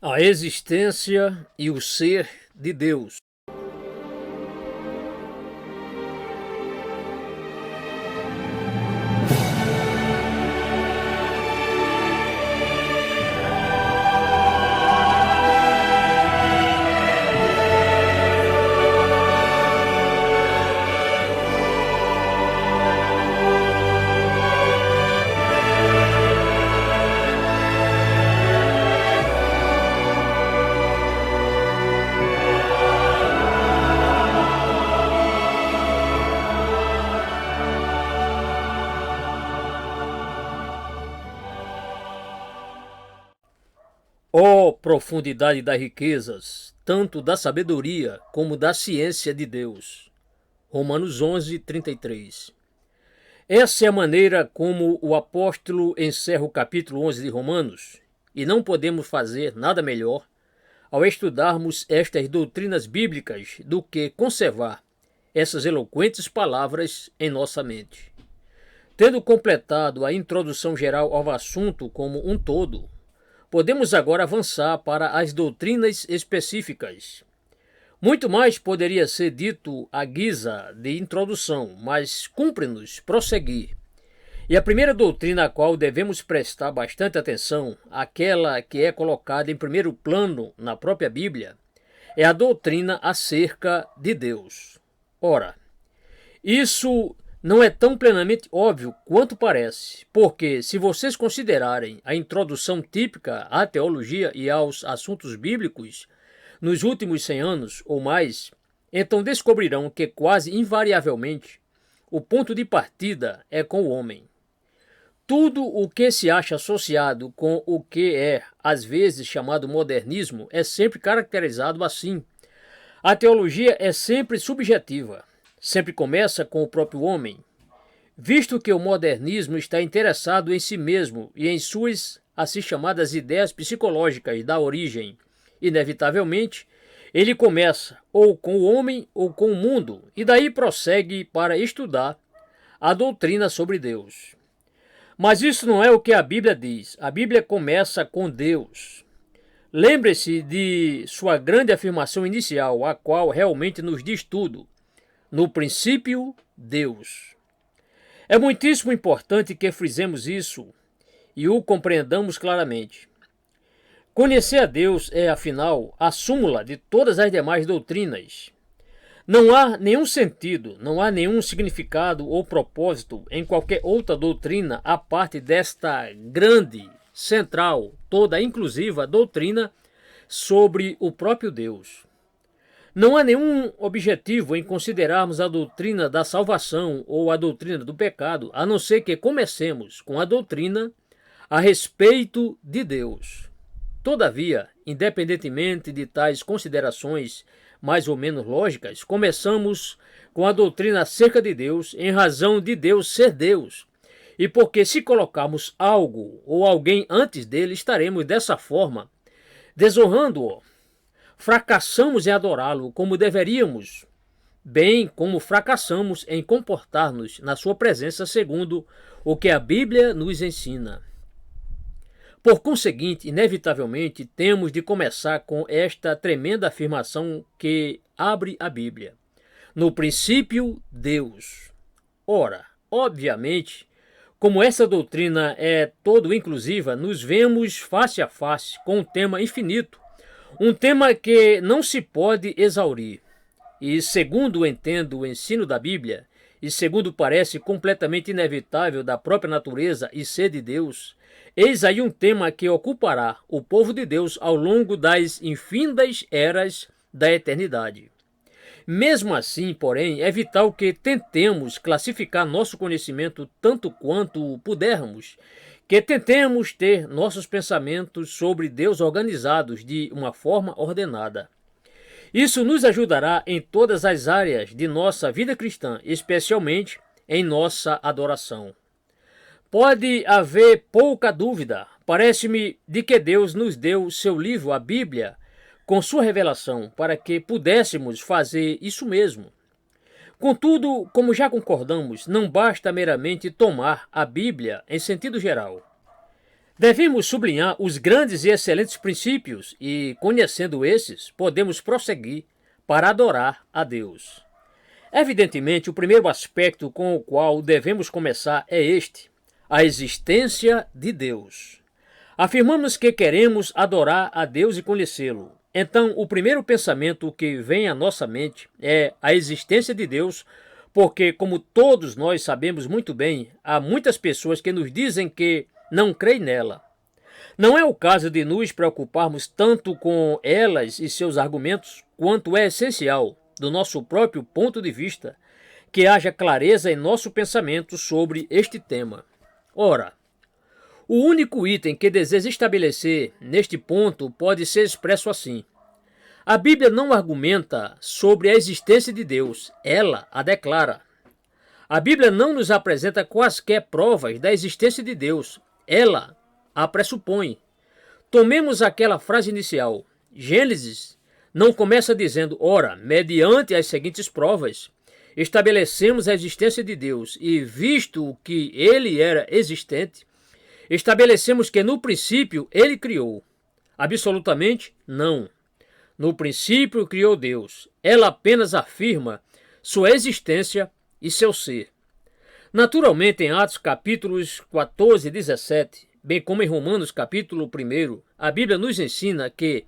A existência e o ser de Deus. Ó profundidade das riquezas, tanto da sabedoria como da ciência de Deus. Romanos 11:33. Essa é a maneira como o apóstolo encerra o capítulo 11 de Romanos, e não podemos fazer nada melhor ao estudarmos estas doutrinas bíblicas do que conservar essas eloquentes palavras em nossa mente. Tendo completado a introdução geral ao assunto como um todo, podemos agora avançar para as doutrinas específicas. Muito mais poderia ser dito à guisa de introdução, mas cumpre-nos prosseguir. E a primeira doutrina a qual devemos prestar bastante atenção, aquela que é colocada em primeiro plano na própria Bíblia, é a doutrina acerca de Deus. Ora, isso não é tão plenamente óbvio quanto parece, porque se vocês considerarem a introdução típica à teologia e aos assuntos bíblicos nos últimos 100 anos ou mais, então descobrirão que quase invariavelmente o ponto de partida é com o homem. Tudo o que se acha associado com o que é, às vezes, chamado modernismo é sempre caracterizado assim. A teologia é sempre subjetiva. Sempre começa com o próprio homem. Visto que o modernismo está interessado em si mesmo e em suas assim chamadas ideias psicológicas da origem, inevitavelmente, ele começa ou com o homem ou com o mundo e daí prossegue para estudar a doutrina sobre Deus. Mas isso não é o que a Bíblia diz. A Bíblia começa com Deus. Lembre-se de sua grande afirmação inicial, a qual realmente nos diz tudo. No princípio, Deus. É muitíssimo importante que frisemos isso e o compreendamos claramente. Conhecer a Deus é, afinal, a súmula de todas as demais doutrinas. Não há nenhum sentido, não há nenhum significado ou propósito em qualquer outra doutrina à parte desta grande, central, toda inclusiva doutrina sobre o próprio Deus. Não há nenhum objetivo em considerarmos a doutrina da salvação ou a doutrina do pecado, a não ser que comecemos com a doutrina a respeito de Deus. Todavia, independentemente de tais considerações mais ou menos lógicas, começamos com a doutrina acerca de Deus em razão de Deus ser Deus. E porque se colocarmos algo ou alguém antes dele, estaremos dessa forma desonrando-o. Fracassamos em adorá-lo como deveríamos, bem como fracassamos em comportar-nos na sua presença segundo o que a Bíblia nos ensina. Por conseguinte, inevitavelmente, temos de começar com esta tremenda afirmação que abre a Bíblia. No princípio, Deus. Ora, obviamente, como essa doutrina é todo inclusiva, nos vemos face a face com um tema infinito, um tema que não se pode exaurir. E segundo entendo o ensino da Bíblia, e segundo parece completamente inevitável da própria natureza e ser de Deus, eis aí um tema que ocupará o povo de Deus ao longo das infindas eras da eternidade. Mesmo assim, porém, é vital que tentemos classificar nosso conhecimento tanto quanto pudermos, que tentemos ter nossos pensamentos sobre Deus organizados de uma forma ordenada. Isso nos ajudará em todas as áreas de nossa vida cristã, especialmente em nossa adoração. Pode haver pouca dúvida, parece-me, de que Deus nos deu seu livro, a Bíblia, com sua revelação, para que pudéssemos fazer isso mesmo. Contudo, como já concordamos, não basta meramente tomar a Bíblia em sentido geral. Devemos sublinhar os grandes e excelentes princípios e, conhecendo esses, podemos prosseguir para adorar a Deus. Evidentemente, o primeiro aspecto com o qual devemos começar é este: a existência de Deus. Afirmamos que queremos adorar a Deus e conhecê-lo. Então, o primeiro pensamento que vem à nossa mente é a existência de Deus, porque, como todos nós sabemos muito bem, há muitas pessoas que nos dizem que não creem nela. Não é o caso de nos preocuparmos tanto com elas e seus argumentos, quanto é essencial, do nosso próprio ponto de vista, que haja clareza em nosso pensamento sobre este tema. Ora, o único item que desejo estabelecer neste ponto pode ser expresso assim: a Bíblia não argumenta sobre a existência de Deus, ela a declara. A Bíblia não nos apresenta quaisquer provas da existência de Deus, ela a pressupõe. Tomemos aquela frase inicial. Gênesis não começa dizendo: ora, mediante as seguintes provas, estabelecemos a existência de Deus, e visto que ele era existente, estabelecemos que no princípio ele criou. Absolutamente não. No princípio criou Deus. Ela apenas afirma sua existência e seu ser. Naturalmente, em Atos capítulos 14 e 17, bem como em Romanos capítulo 1, a Bíblia nos ensina que,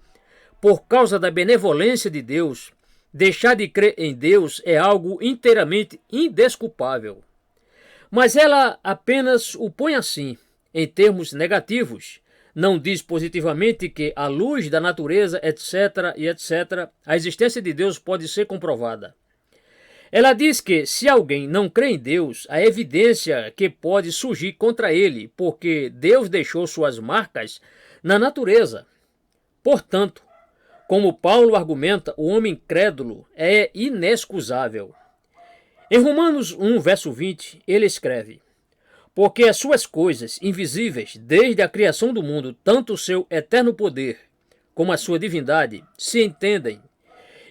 por causa da benevolência de Deus, deixar de crer em Deus é algo inteiramente indesculpável. Mas ela apenas o põe assim, em termos negativos. Não diz positivamente que, à luz da natureza, etc., e etc., a existência de Deus pode ser comprovada. Ela diz que, se alguém não crê em Deus, a evidência que pode surgir contra ele, porque Deus deixou suas marcas na natureza. Portanto, como Paulo argumenta, o homem incrédulo é inexcusável. Em Romanos 1, verso 20, ele escreve: porque as suas coisas invisíveis, desde a criação do mundo, tanto o seu eterno poder como a sua divindade, se entendem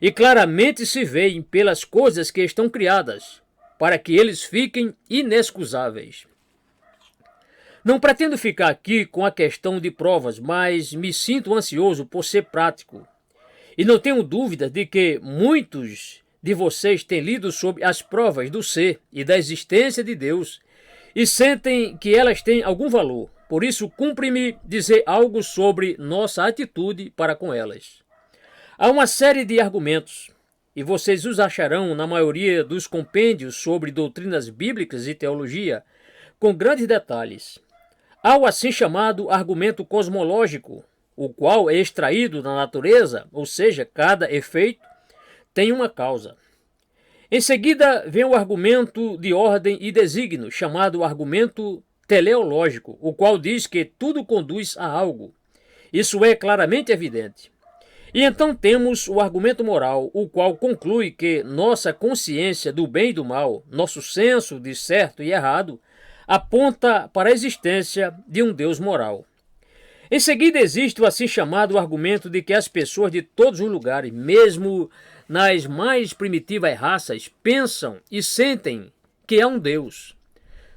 e claramente se veem pelas coisas que estão criadas, para que eles fiquem inexcusáveis. Não pretendo ficar aqui com a questão de provas, mas me sinto ansioso por ser prático. E não tenho dúvida de que muitos de vocês têm lido sobre as provas do ser e da existência de Deus e sentem que elas têm algum valor. Por isso, cumpre-me dizer algo sobre nossa atitude para com elas. Há uma série de argumentos, e vocês os acharão na maioria dos compêndios sobre doutrinas bíblicas e teologia, com grandes detalhes. Há o assim chamado argumento cosmológico, o qual é extraído da natureza, ou seja, cada efeito tem uma causa. Em seguida, vem o argumento de ordem e desígnio, chamado argumento teleológico, o qual diz que tudo conduz a algo. Isso é claramente evidente. E então temos o argumento moral, o qual conclui que nossa consciência do bem e do mal, nosso senso de certo e errado, aponta para a existência de um Deus moral. Em seguida existe o assim chamado argumento de que as pessoas de todos os lugares, mesmo nas mais primitivas raças, pensam e sentem que há um Deus.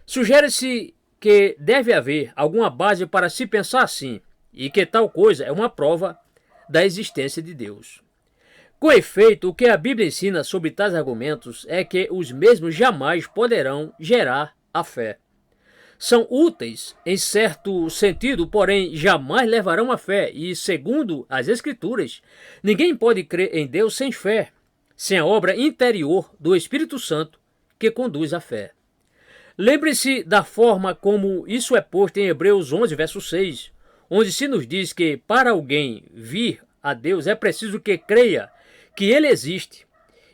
Sugere-se que deve haver alguma base para se pensar assim, e que tal coisa é uma prova da existência de Deus. Com efeito, o que a Bíblia ensina sobre tais argumentos é que os mesmos jamais poderão gerar a fé. São úteis em certo sentido, porém jamais levarão à fé, e segundo as Escrituras, ninguém pode crer em Deus sem fé, sem a obra interior do Espírito Santo que conduz à fé. Lembre-se da forma como isso é posto em Hebreus 11, verso 6, onde se nos diz que para alguém vir a Deus é preciso que creia que Ele existe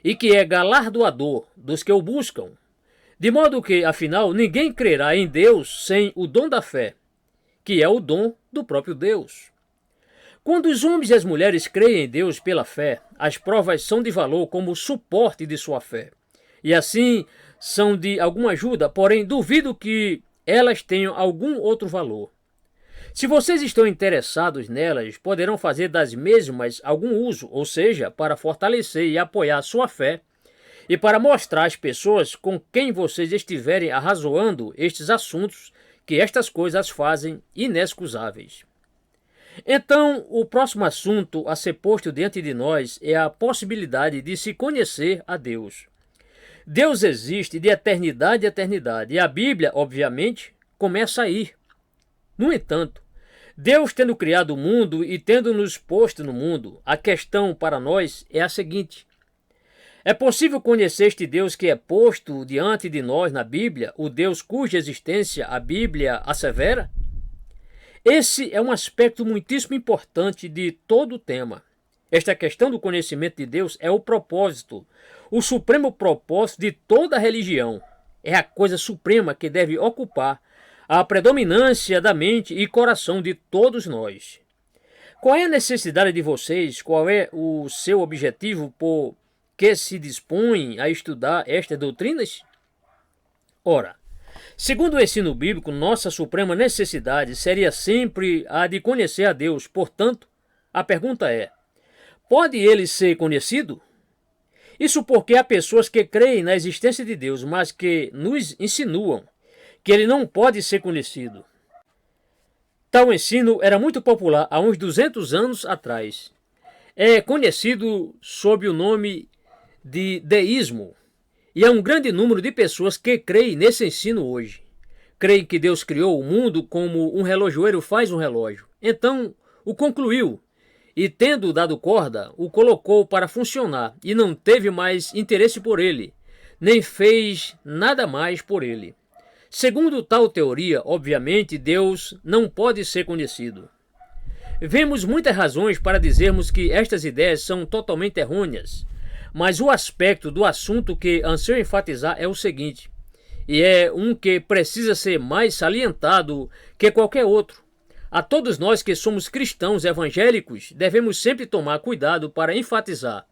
e que é galardoador dos que o buscam. De modo que, afinal, ninguém crerá em Deus sem o dom da fé, que é o dom do próprio Deus. Quando os homens e as mulheres creem em Deus pela fé, as provas são de valor como suporte de sua fé. E assim são de alguma ajuda, porém duvido que elas tenham algum outro valor. Se vocês estão interessados nelas, poderão fazer das mesmas algum uso, ou seja, para fortalecer e apoiar sua fé, e para mostrar às pessoas com quem vocês estiverem arrazoando estes assuntos que estas coisas as fazem inexcusáveis. Então, o próximo assunto a ser posto diante de nós é a possibilidade de se conhecer a Deus. Deus existe de eternidade a eternidade, e a Bíblia, obviamente, começa aí. No entanto, Deus tendo criado o mundo e tendo nos posto no mundo, a questão para nós é a seguinte: é possível conhecer este Deus que é posto diante de nós na Bíblia, o Deus cuja existência a Bíblia assevera? Esse é um aspecto muitíssimo importante de todo o tema. Esta questão do conhecimento de Deus é o propósito, o supremo propósito de toda a religião. É a coisa suprema que deve ocupar a predominância da mente e coração de todos nós. Qual é a necessidade de vocês? Qual é o seu objetivo por que se dispõem a estudar estas doutrinas? Ora, segundo o ensino bíblico, nossa suprema necessidade seria sempre a de conhecer a Deus. Portanto, a pergunta é: pode ele ser conhecido? Isso porque há pessoas que creem na existência de Deus, mas que nos insinuam que ele não pode ser conhecido. Tal ensino era muito popular há uns 200 anos atrás. É conhecido sob o nome de deísmo, e há um grande número de pessoas que creem nesse ensino hoje. Creem que Deus criou o mundo como um relojoeiro faz um relógio. Então, o concluiu e, tendo dado corda, o colocou para funcionar e não teve mais interesse por ele, nem fez nada mais por ele. Segundo tal teoria, obviamente, Deus não pode ser conhecido. Vemos muitas razões para dizermos que estas ideias são totalmente errôneas, mas o aspecto do assunto que anseio enfatizar é o seguinte, e é um que precisa ser mais salientado que qualquer outro. A todos nós que somos cristãos evangélicos, devemos sempre tomar cuidado para enfatizar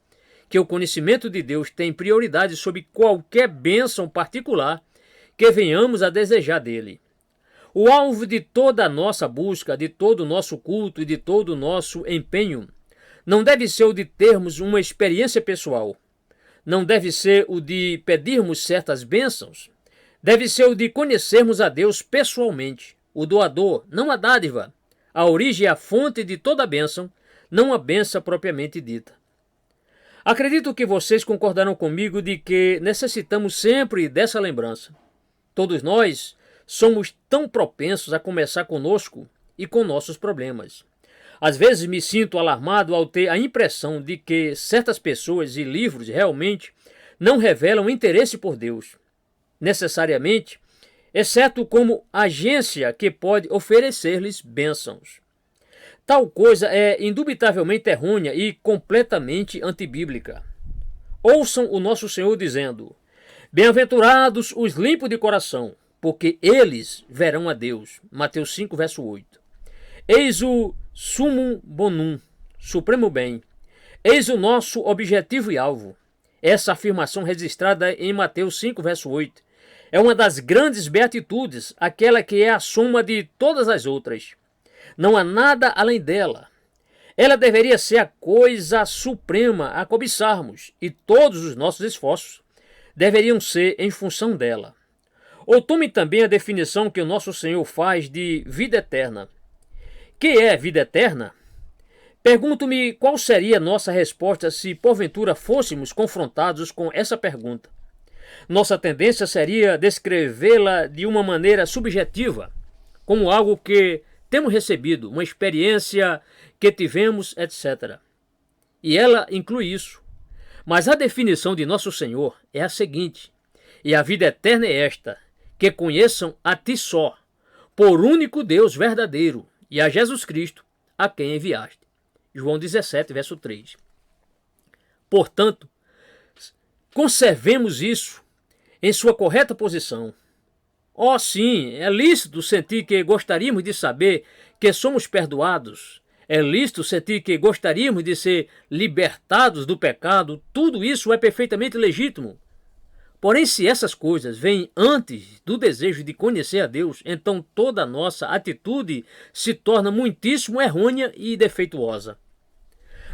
que o conhecimento de Deus tem prioridade sobre qualquer bênção particular que venhamos a desejar dele. O alvo de toda a nossa busca, de todo o nosso culto e de todo o nosso empenho não deve ser o de termos uma experiência pessoal. Não deve ser o de pedirmos certas bênçãos. Deve ser o de conhecermos a Deus pessoalmente, o doador, não a dádiva, a origem e a fonte de toda a bênção, não a bênção propriamente dita. Acredito que vocês concordarão comigo de que necessitamos sempre dessa lembrança. Todos nós somos tão propensos a começar conosco e com nossos problemas. Às vezes me sinto alarmado ao ter a impressão de que certas pessoas e livros realmente não revelam interesse por Deus, necessariamente, exceto como agência que pode oferecer-lhes bênçãos. Tal coisa é indubitavelmente errônea e completamente antibíblica. Ouçam o nosso Senhor dizendo: bem-aventurados os limpos de coração, porque eles verão a Deus. Mateus 5, verso 8. Eis o summum bonum, supremo bem. Eis o nosso objetivo e alvo. Essa afirmação registrada em Mateus 5, verso 8, é uma das grandes beatitudes, aquela que é a soma de todas as outras. Não há nada além dela. Ela deveria ser a coisa suprema a cobiçarmos, e todos os nossos esforços deveriam ser em função dela. Ou tome também a definição que o nosso Senhor faz de vida eterna. Que é vida eterna? Pergunto-me qual seria a nossa resposta se porventura fôssemos confrontados com essa pergunta. Nossa tendência seria descrevê-la de uma maneira subjetiva, como algo que temos recebido, uma experiência que tivemos, etc. E ela inclui isso. Mas a definição de nosso Senhor é a seguinte: e a vida eterna é esta, que conheçam a ti só, por único Deus verdadeiro, e a Jesus Cristo, a quem enviaste. João 17, verso 3. Portanto, conservemos isso em sua correta posição. Oh, sim, é lícito sentir que gostaríamos de saber que somos perdoados. É lícito sentir que gostaríamos de ser libertados do pecado. Tudo isso é perfeitamente legítimo. Porém, se essas coisas vêm antes do desejo de conhecer a Deus, então toda a nossa atitude se torna muitíssimo errônea e defeituosa.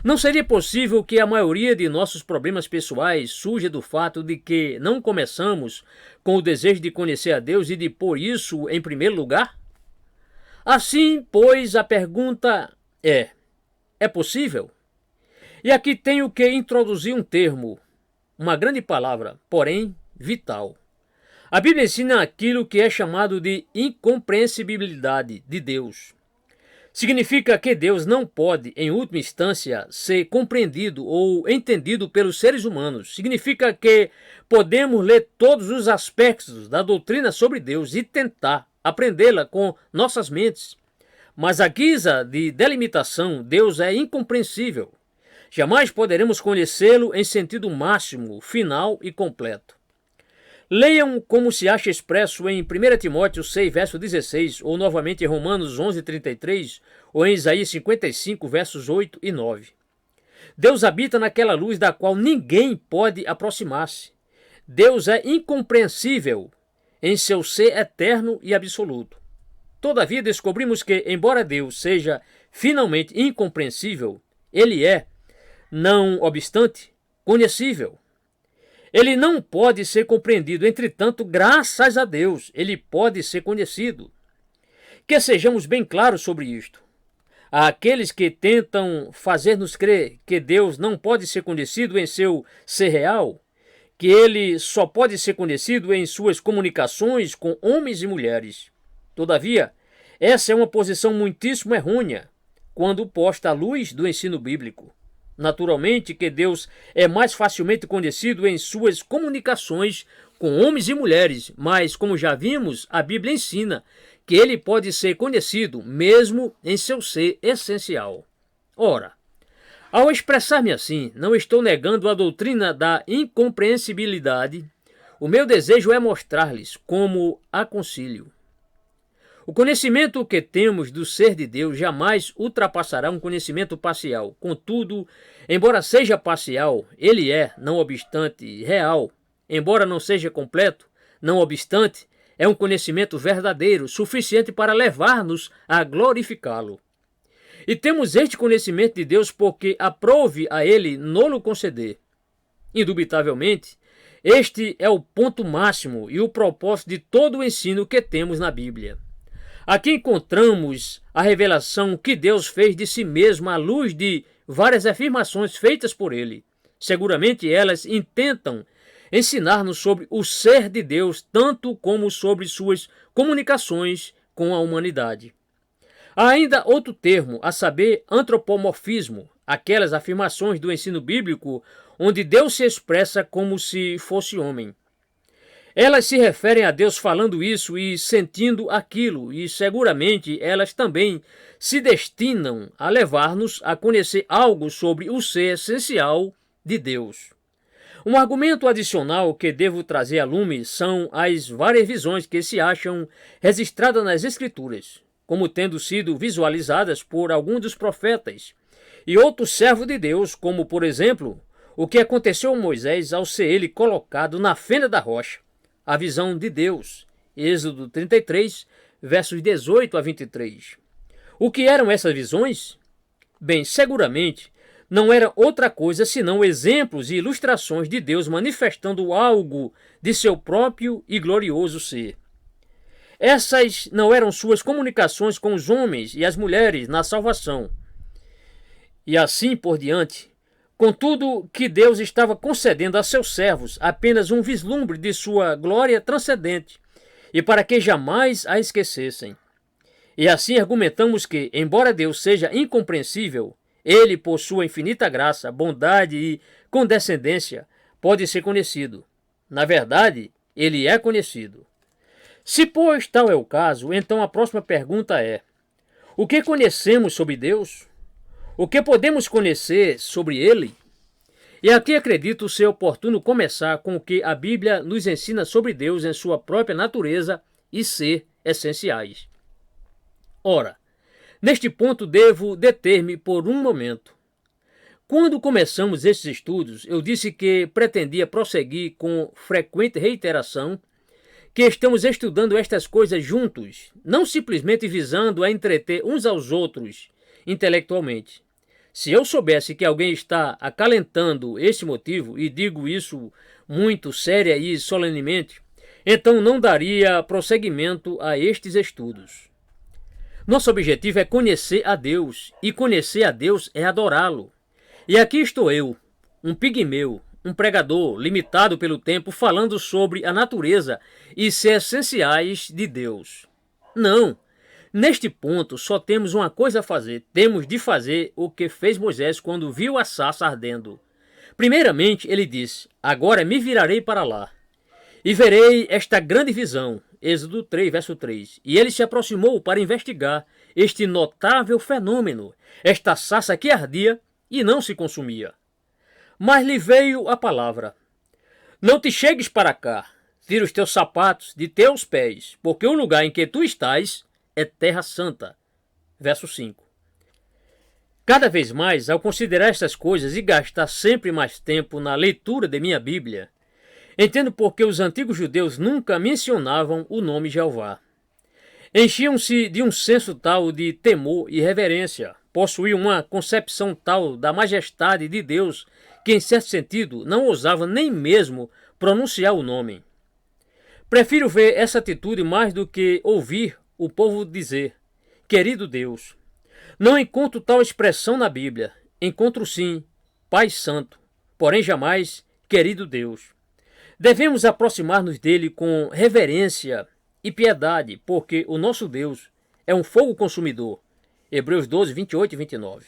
Não seria possível que a maioria de nossos problemas pessoais surja do fato de que não começamos com o desejo de conhecer a Deus e de pôr isso em primeiro lugar? Assim, pois, a pergunta é possível? E aqui tenho que introduzir um termo, uma grande palavra, porém vital. A Bíblia ensina aquilo que é chamado de incompreensibilidade de Deus. Significa que Deus não pode, em última instância, ser compreendido ou entendido pelos seres humanos. Significa que podemos ler todos os aspectos da doutrina sobre Deus e tentar aprendê-la com nossas mentes. Mas à guisa de delimitação, Deus é incompreensível. Jamais poderemos conhecê-lo em sentido máximo, final e completo. Leiam como se acha expresso em 1 Timóteo 6, verso 16, ou novamente em Romanos 11, 33, ou em Isaías 55, versos 8 e 9. Deus habita naquela luz da qual ninguém pode aproximar-se. Deus é incompreensível em seu ser eterno e absoluto. Todavia descobrimos que, embora Deus seja finalmente incompreensível, ele é, não obstante, conhecível. Ele não pode ser compreendido, entretanto, graças a Deus, ele pode ser conhecido. Que sejamos bem claros sobre isto. Há aqueles que tentam fazer-nos crer que Deus não pode ser conhecido em seu ser real, que ele só pode ser conhecido em suas comunicações com homens e mulheres. Todavia, essa é uma posição muitíssimo errônea, quando posta à luz do ensino bíblico. Naturalmente que Deus é mais facilmente conhecido em suas comunicações com homens e mulheres, mas, como já vimos, a Bíblia ensina que ele pode ser conhecido mesmo em seu ser essencial. Ora, ao expressar-me assim, não estou negando a doutrina da incompreensibilidade. O meu desejo é mostrar-lhes como a concilio. O conhecimento que temos do ser de Deus jamais ultrapassará um conhecimento parcial. Contudo, embora seja parcial, ele é, não obstante, real. Embora não seja completo, não obstante, é um conhecimento verdadeiro, suficiente para levar-nos a glorificá-lo. E temos este conhecimento de Deus porque aprove a ele nolo conceder. Indubitavelmente, este é o ponto máximo e o propósito de todo o ensino que temos na Bíblia. Aqui encontramos a revelação que Deus fez de si mesmo à luz de várias afirmações feitas por ele. Seguramente elas intentam ensinar-nos sobre o ser de Deus, tanto como sobre suas comunicações com a humanidade. Há ainda outro termo, a saber, antropomorfismo, aquelas afirmações do ensino bíblico onde Deus se expressa como se fosse homem. Elas se referem a Deus falando isso e sentindo aquilo, e seguramente elas também se destinam a levar-nos a conhecer algo sobre o ser essencial de Deus. Um argumento adicional que devo trazer a lume são as várias visões que se acham registradas nas Escrituras, como tendo sido visualizadas por alguns dos profetas e outros servos de Deus, como, por exemplo, o que aconteceu a Moisés ao ser ele colocado na fenda da rocha. A visão de Deus, Êxodo 33, versos 18 a 23. O que eram essas visões? Bem, seguramente não eram outra coisa senão exemplos e ilustrações de Deus manifestando algo de seu próprio e glorioso ser. Essas não eram suas comunicações com os homens e as mulheres na salvação, e assim por diante. Contudo, que Deus estava concedendo a seus servos apenas um vislumbre de sua glória transcendente, e para que jamais a esquecessem. E assim argumentamos que, embora Deus seja incompreensível, ele, por sua infinita graça, bondade e condescendência, pode ser conhecido. Na verdade, ele é conhecido. Se, pois, tal é o caso, então a próxima pergunta é: o que conhecemos sobre Deus? O que podemos conhecer sobre ele? E aqui acredito ser oportuno começar com o que a Bíblia nos ensina sobre Deus em sua própria natureza e ser essenciais. Ora, neste ponto devo deter-me por um momento. Quando começamos esses estudos, eu disse que pretendia prosseguir com frequente reiteração que estamos estudando estas coisas juntos, não simplesmente visando a entreter uns aos outros intelectualmente. Se eu soubesse que alguém está acalentando esse motivo, e digo isso muito séria e solenemente, então não daria prosseguimento a estes estudos. Nosso objetivo é conhecer a Deus, e conhecer a Deus é adorá-lo. E aqui estou eu, um pigmeu, um pregador limitado pelo tempo, falando sobre a natureza e ser essenciais de Deus. Não, neste ponto só temos uma coisa a fazer, temos de fazer o que fez Moisés quando viu a sarça ardendo. Primeiramente ele disse, agora me virarei para lá, e verei esta grande visão. Êxodo 3, verso 3. E ele se aproximou para investigar este notável fenômeno, esta sarça que ardia e não se consumia. Mas lhe veio a palavra: não te chegues para cá, tira os teus sapatos de teus pés, porque o lugar em que tu estás é terra santa. Verso 5. Cada vez mais, ao considerar estas coisas e gastar sempre mais tempo na leitura de minha Bíblia, entendo porque os antigos judeus nunca mencionavam o nome Jeová. Enchiam-se de um senso tal de temor e reverência, possuíam uma concepção tal da majestade de Deus que, em certo sentido, não ousavam nem mesmo pronunciar o nome. Prefiro ver essa atitude mais do que ouvir o povo dizer, querido Deus. Não encontro tal expressão na Bíblia, encontro sim, Pai Santo, porém jamais, querido Deus. Devemos aproximar-nos dele com reverência e piedade, porque o nosso Deus é um fogo consumidor. Hebreus 12, 28 e 29.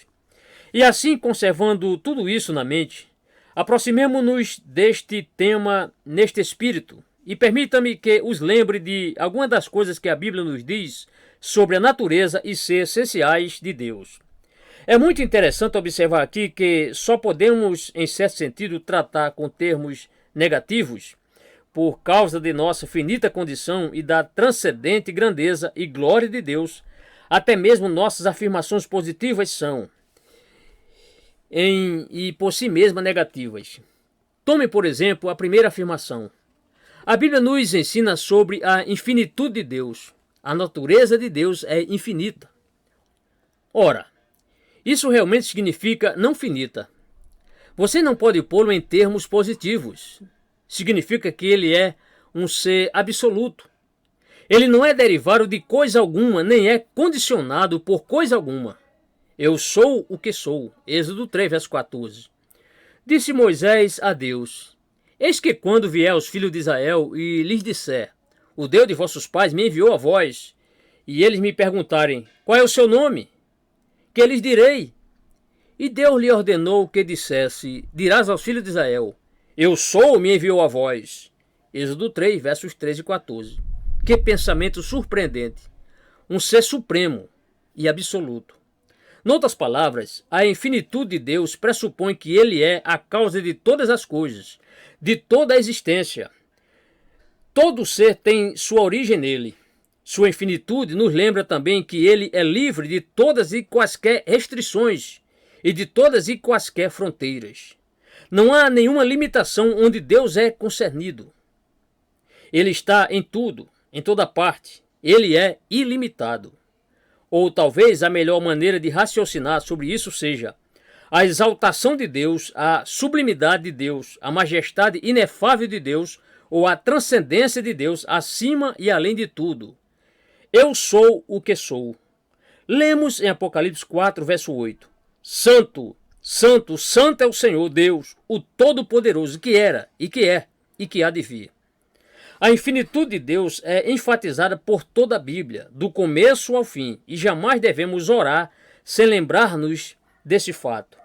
E assim, conservando tudo isso na mente, aproximemo-nos deste tema neste espírito, e permita-me que os lembre de algumas das coisas que a Bíblia nos diz sobre a natureza e ser essenciais de Deus. É muito interessante observar aqui que só podemos, em certo sentido, tratar com termos negativos por causa de nossa finita condição e da transcendente grandeza e glória de Deus. Até mesmo nossas afirmações positivas são, e por si mesmas, negativas. Tome, por exemplo, a primeira afirmação. A Bíblia nos ensina sobre a infinitude de Deus. A natureza de Deus é infinita. Ora, isso realmente significa não finita. Você não pode pô-lo em termos positivos. Significa que ele é um ser absoluto. Ele não é derivado de coisa alguma, nem é condicionado por coisa alguma. Eu sou o que sou. Êxodo 3, verso 14. Disse Moisés a Deus: eis que quando vier os filhos de Israel e lhes disser, o Deus de vossos pais me enviou a vós, e eles me perguntarem, qual é o seu nome? Que lhes direi? E Deus lhe ordenou que dissesse, dirás aos filhos de Israel, eu sou, me enviou a vós. Êxodo 3, versos 13 e 14. Que pensamento surpreendente! Um ser supremo e absoluto. Noutras palavras, a infinitude de Deus pressupõe que ele é a causa de todas as coisas, de toda a existência. Todo ser tem sua origem nele. Sua infinitude nos lembra também que ele é livre de todas e quaisquer restrições e de todas e quaisquer fronteiras. Não há nenhuma limitação onde Deus é concernido. Ele está em tudo, em toda parte. Ele é ilimitado. Ou talvez a melhor maneira de raciocinar sobre isso seja a exaltação de Deus, a sublimidade de Deus, a majestade inefável de Deus ou a transcendência de Deus acima e além de tudo. Eu sou o que sou. Lemos em Apocalipse 4, verso 8. Santo, santo, santo é o Senhor Deus, o Todo-Poderoso, que era, e que é, e que há de vir. A infinitude de Deus é enfatizada por toda a Bíblia, do começo ao fim, e jamais devemos orar sem lembrar-nos desse fato.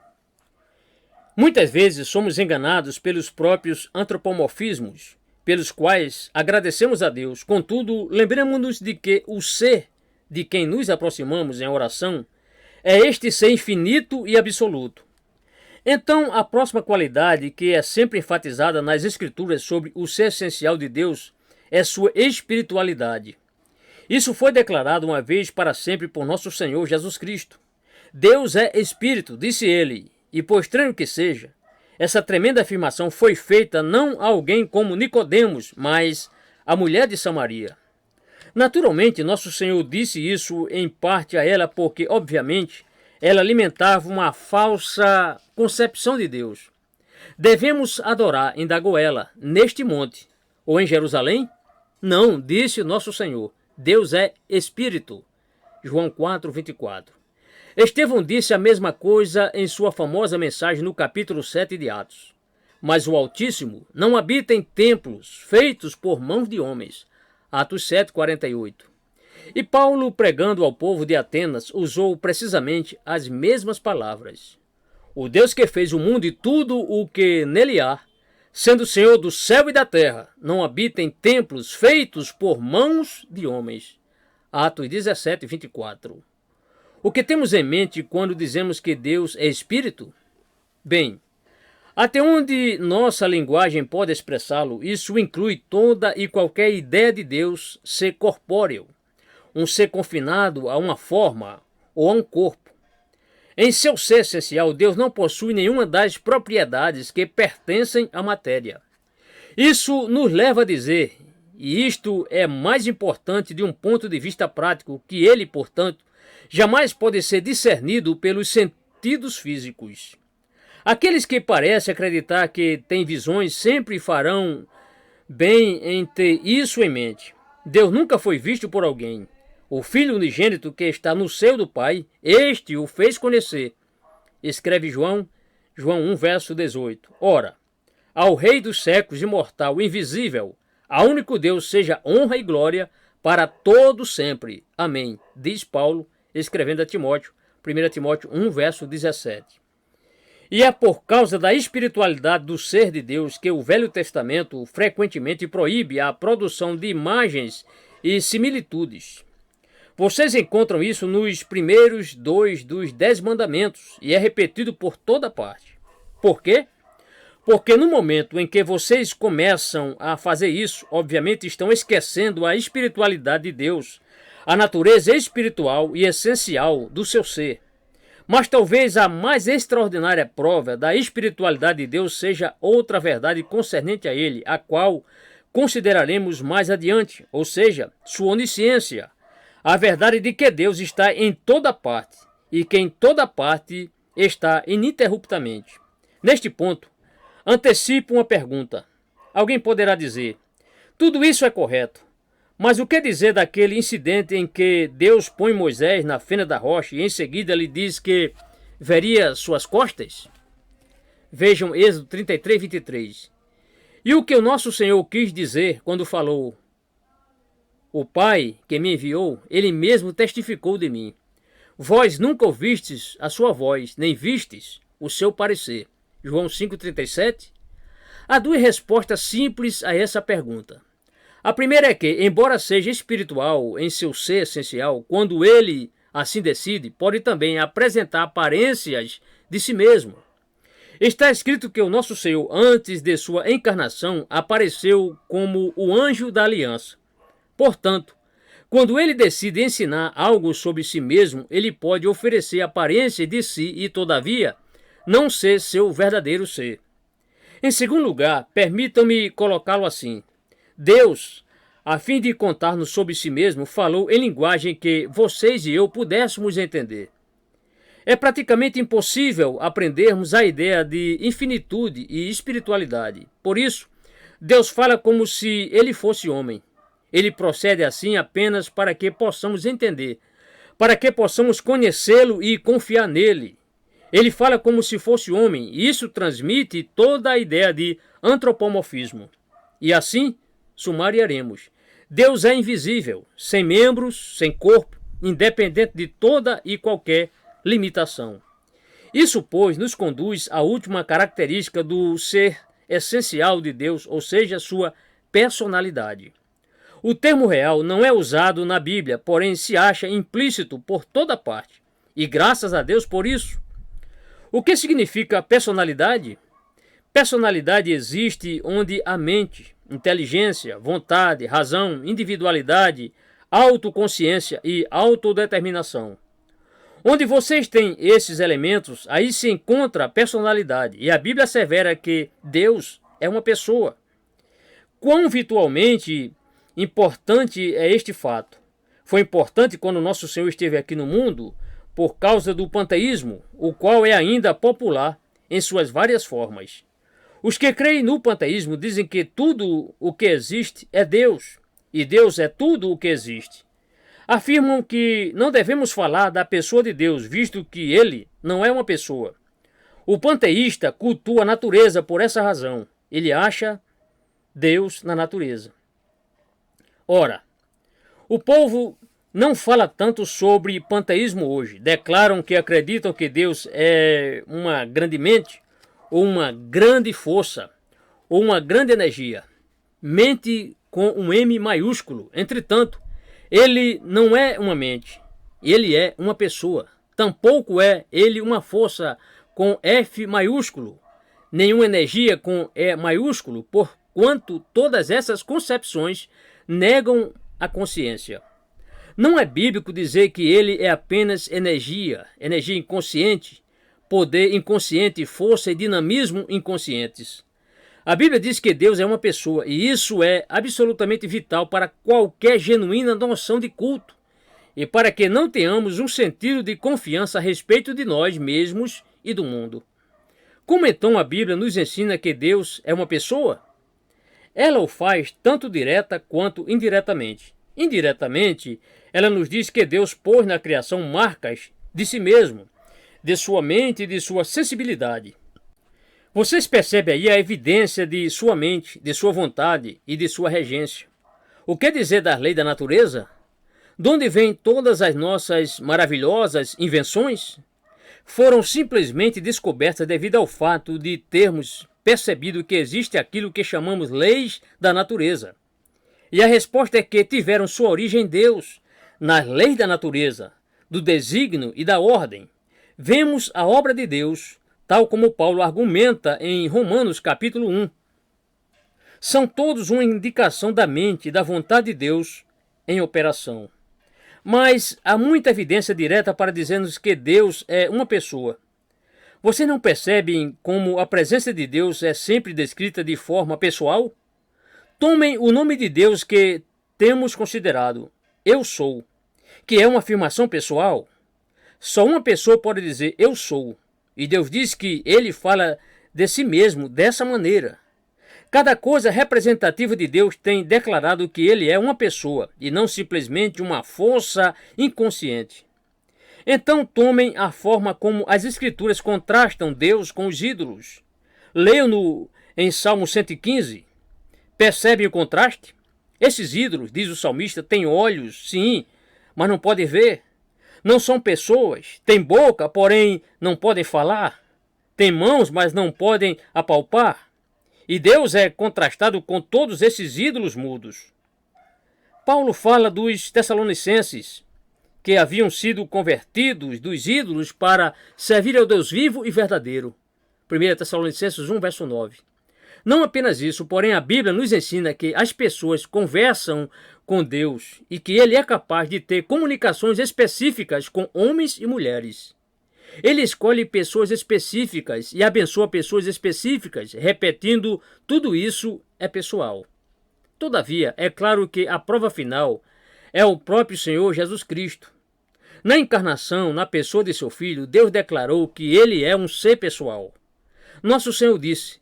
Muitas vezes somos enganados pelos próprios antropomorfismos, pelos quais agradecemos a Deus. Contudo, lembremos-nos de que o ser de quem nos aproximamos em oração é este ser infinito e absoluto. Então, a próxima qualidade que é sempre enfatizada nas Escrituras sobre o ser essencial de Deus é sua espiritualidade. Isso foi declarado uma vez para sempre por nosso Senhor Jesus Cristo. Deus é Espírito, disse ele, e por estranho que seja, essa tremenda afirmação foi feita não a alguém como Nicodemos, mas a mulher de Samaria. Naturalmente, nosso Senhor disse isso em parte a ela porque, obviamente, ela alimentava uma falsa concepção de Deus. Devemos adorar, indagou ela, neste monte ou em Jerusalém? Não, disse nosso Senhor, Deus é Espírito. João 4:24. Estevão disse a mesma coisa em sua famosa mensagem no capítulo 7 de Atos. Mas o Altíssimo não habita em templos feitos por mãos de homens. Atos 7:48. E Paulo, pregando ao povo de Atenas, usou precisamente as mesmas palavras. O Deus que fez o mundo e tudo o que nele há, sendo Senhor do céu e da terra, não habita em templos feitos por mãos de homens. Atos 17:24. O que temos em mente quando dizemos que Deus é Espírito? Bem, até onde nossa linguagem pode expressá-lo, isso inclui toda e qualquer ideia de Deus ser corpóreo, um ser confinado a uma forma ou a um corpo. Em seu ser essencial, Deus não possui nenhuma das propriedades que pertencem à matéria. Isso nos leva a dizer, e isto é mais importante de um ponto de vista prático, que ele, portanto, jamais pode ser discernido pelos sentidos físicos. Aqueles que parecem acreditar que têm visões sempre farão bem em ter isso em mente. Deus nunca foi visto por alguém. O Filho unigênito que está no seio do Pai, este o fez conhecer. Escreve João 1, verso 18. Ora, ao Rei dos séculos, imortal, invisível, a único Deus seja honra e glória para todo sempre. Amém. Diz Paulo, escrevendo a Timóteo, 1 Timóteo 1, verso 17. E é por causa da espiritualidade do ser de Deus que o Velho Testamento frequentemente proíbe a produção de imagens e similitudes. Vocês encontram isso nos primeiros 2 dos 10 mandamentos e é repetido por toda parte. Por quê? Porque no momento em que vocês começam a fazer isso, obviamente estão esquecendo a espiritualidade de Deus, a natureza espiritual e essencial do seu ser. Mas talvez a mais extraordinária prova da espiritualidade de Deus seja outra verdade concernente a ele, a qual consideraremos mais adiante, ou seja, sua onisciência, a verdade de que Deus está em toda parte e que em toda parte está ininterruptamente. Neste ponto, antecipo uma pergunta. Alguém poderá dizer, tudo isso é correto, mas o que dizer daquele incidente em que Deus põe Moisés na fenda da rocha e em seguida lhe diz que veria suas costas? Vejam Êxodo 33:23. E o que o nosso Senhor quis dizer quando falou, o Pai que me enviou, ele mesmo testificou de mim. Vós nunca ouvistes a sua voz, nem vistes o seu parecer. João 5:37. Há duas respostas simples a essa pergunta. A primeira é que, embora seja espiritual em seu ser essencial, quando ele assim decide, pode também apresentar aparências de si mesmo. Está escrito que o nosso Senhor, antes de sua encarnação, apareceu como o anjo da aliança. Portanto, quando ele decide ensinar algo sobre si mesmo, ele pode oferecer aparência de si e, todavia, não ser seu verdadeiro ser. Em segundo lugar, permitam-me colocá-lo assim. Deus, a fim de contar-nos sobre si mesmo, falou em linguagem que vocês e eu pudéssemos entender. É praticamente impossível aprendermos a ideia de infinitude e espiritualidade. Por isso, Deus fala como se ele fosse homem. Ele procede assim apenas para que possamos entender, para que possamos conhecê-lo e confiar nele. Ele fala como se fosse homem, e isso transmite toda a ideia de antropomorfismo. E assim, sumariaremos. Deus é invisível, sem membros, sem corpo, independente de toda e qualquer limitação. Isso, pois, nos conduz à última característica do ser essencial de Deus, ou seja, sua personalidade. O termo real não é usado na Bíblia, porém se acha implícito por toda parte. E graças a Deus por isso. O que significa personalidade? Personalidade existe onde a mente, inteligência, vontade, razão, individualidade, autoconsciência e autodeterminação. Onde vocês têm esses elementos, aí se encontra a personalidade. E a Bíblia assevera que Deus é uma pessoa. Quão virtualmente importante é este fato? Foi importante quando nosso Senhor esteve aqui no mundo? por causa do panteísmo, o qual é ainda popular em suas várias formas. Os que creem no panteísmo dizem que tudo o que existe é Deus, e Deus é tudo o que existe. Afirmam que não devemos falar da pessoa de Deus, visto que ele não é uma pessoa. O panteísta cultua a natureza por essa razão. Ele acha Deus na natureza. Ora, o povo não fala tanto sobre panteísmo hoje. Declaram que acreditam que Deus é uma grande mente, ou uma grande força, ou uma grande energia. Mente com um M maiúsculo. Entretanto, ele não é uma mente, ele é uma pessoa. Tampouco é ele uma força com F maiúsculo, nenhuma energia com E maiúsculo, porquanto todas essas concepções negam a consciência. Não é bíblico dizer que ele é apenas energia, energia inconsciente, poder inconsciente, força e dinamismo inconscientes. A Bíblia diz que Deus é uma pessoa, e isso é absolutamente vital para qualquer genuína noção de culto, e para que não tenhamos um sentido de confiança a respeito de nós mesmos e do mundo. Como então a Bíblia nos ensina que Deus é uma pessoa? Ela o faz tanto direta quanto indiretamente. Indiretamente, ela nos diz que Deus pôs na criação marcas de si mesmo, de sua mente e de sua sensibilidade. Vocês percebem aí a evidência de sua mente, de sua vontade e de sua regência. O que dizer das leis da natureza? De onde vêm todas as nossas maravilhosas invenções? Foram simplesmente descobertas devido ao fato de termos percebido que existe aquilo que chamamos leis da natureza. E a resposta é que tiveram sua origem em Deus, nas leis da natureza, do desígnio e da ordem. Vemos a obra de Deus, tal como Paulo argumenta em Romanos capítulo 1. São todos uma indicação da mente e da vontade de Deus em operação. Mas há muita evidência direta para dizer-nos que Deus é uma pessoa. Vocês não percebem como a presença de Deus é sempre descrita de forma pessoal? Tomem o nome de Deus que temos considerado, eu sou, que é uma afirmação pessoal. Só uma pessoa pode dizer eu sou, e Deus diz que ele fala de si mesmo dessa maneira. Cada coisa representativa de Deus tem declarado que ele é uma pessoa e não simplesmente uma força inconsciente. Então tomem a forma como as Escrituras contrastam Deus com os ídolos. Leiam-no em Salmo 115. Percebem o contraste? Esses ídolos, diz o salmista, têm olhos, sim, mas não podem ver. Não são pessoas. Têm boca, porém não podem falar. Têm mãos, mas não podem apalpar. E Deus é contrastado com todos esses ídolos mudos. Paulo fala dos Tessalonicenses, que haviam sido convertidos dos ídolos para servir ao Deus vivo e verdadeiro. 1 Tessalonicenses 1, verso 9. Não apenas isso, porém a Bíblia nos ensina que as pessoas conversam com Deus e que ele é capaz de ter comunicações específicas com homens e mulheres. Ele escolhe pessoas específicas e abençoa pessoas específicas, repetindo, tudo isso é pessoal. Todavia, é claro que a prova final é o próprio Senhor Jesus Cristo. Na encarnação, na pessoa de seu Filho, Deus declarou que ele é um ser pessoal. Nosso Senhor disse,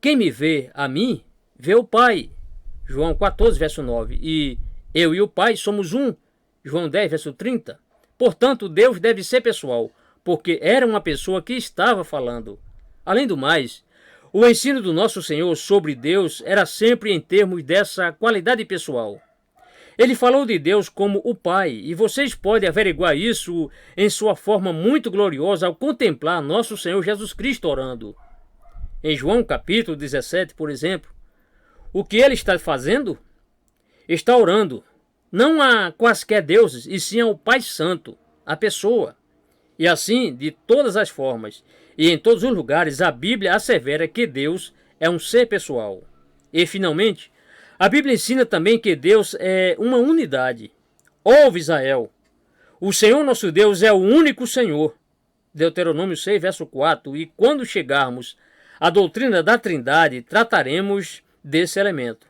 quem me vê a mim, vê o Pai. João 14, verso 9. E eu e o Pai somos um. João 10, verso 30. Portanto, Deus deve ser pessoal, porque era uma pessoa que estava falando. Além do mais, o ensino do nosso Senhor sobre Deus era sempre em termos dessa qualidade pessoal. Ele falou de Deus como o Pai, e vocês podem averiguar isso em sua forma muito gloriosa ao contemplar nosso Senhor Jesus Cristo orando. Em João capítulo 17, por exemplo, o que ele está fazendo? Está orando, não a quaisquer deuses, e sim ao Pai Santo, a pessoa. E assim, de todas as formas e em todos os lugares, a Bíblia assevera que Deus é um ser pessoal. E, finalmente, a Bíblia ensina também que Deus é uma unidade. Ouve, Israel, o Senhor nosso Deus é o único Senhor. Deuteronômio 6, verso 4. E quando chegarmos à doutrina da Trindade, trataremos desse elemento.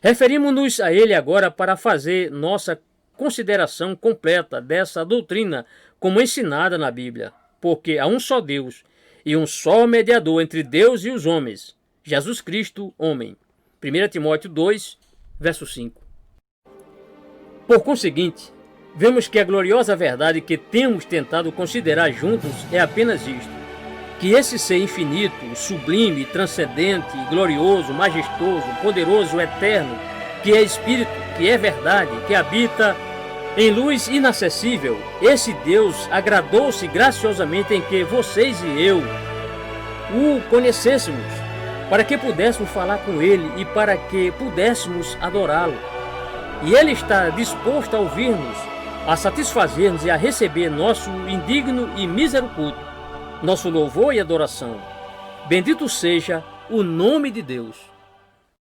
Referimos-nos a ele agora para fazer nossa consideração completa dessa doutrina como ensinada na Bíblia, porque há um só Deus e um só mediador entre Deus e os homens, Jesus Cristo, homem. 1 Timóteo 2, verso 5. Por conseguinte, vemos que a gloriosa verdade que temos tentado considerar juntos é apenas isto: que esse ser infinito, sublime, transcendente, glorioso, majestoso, poderoso, eterno, que é Espírito, que é verdade, que habita em luz inacessível, esse Deus agradou-se graciosamente em que vocês e eu o conhecêssemos, para que pudéssemos falar com Ele e para que pudéssemos adorá-lo. E Ele está disposto a ouvir-nos, a satisfazer-nos e a receber nosso indigno e mísero culto, nosso louvor e adoração. Bendito seja o nome de Deus.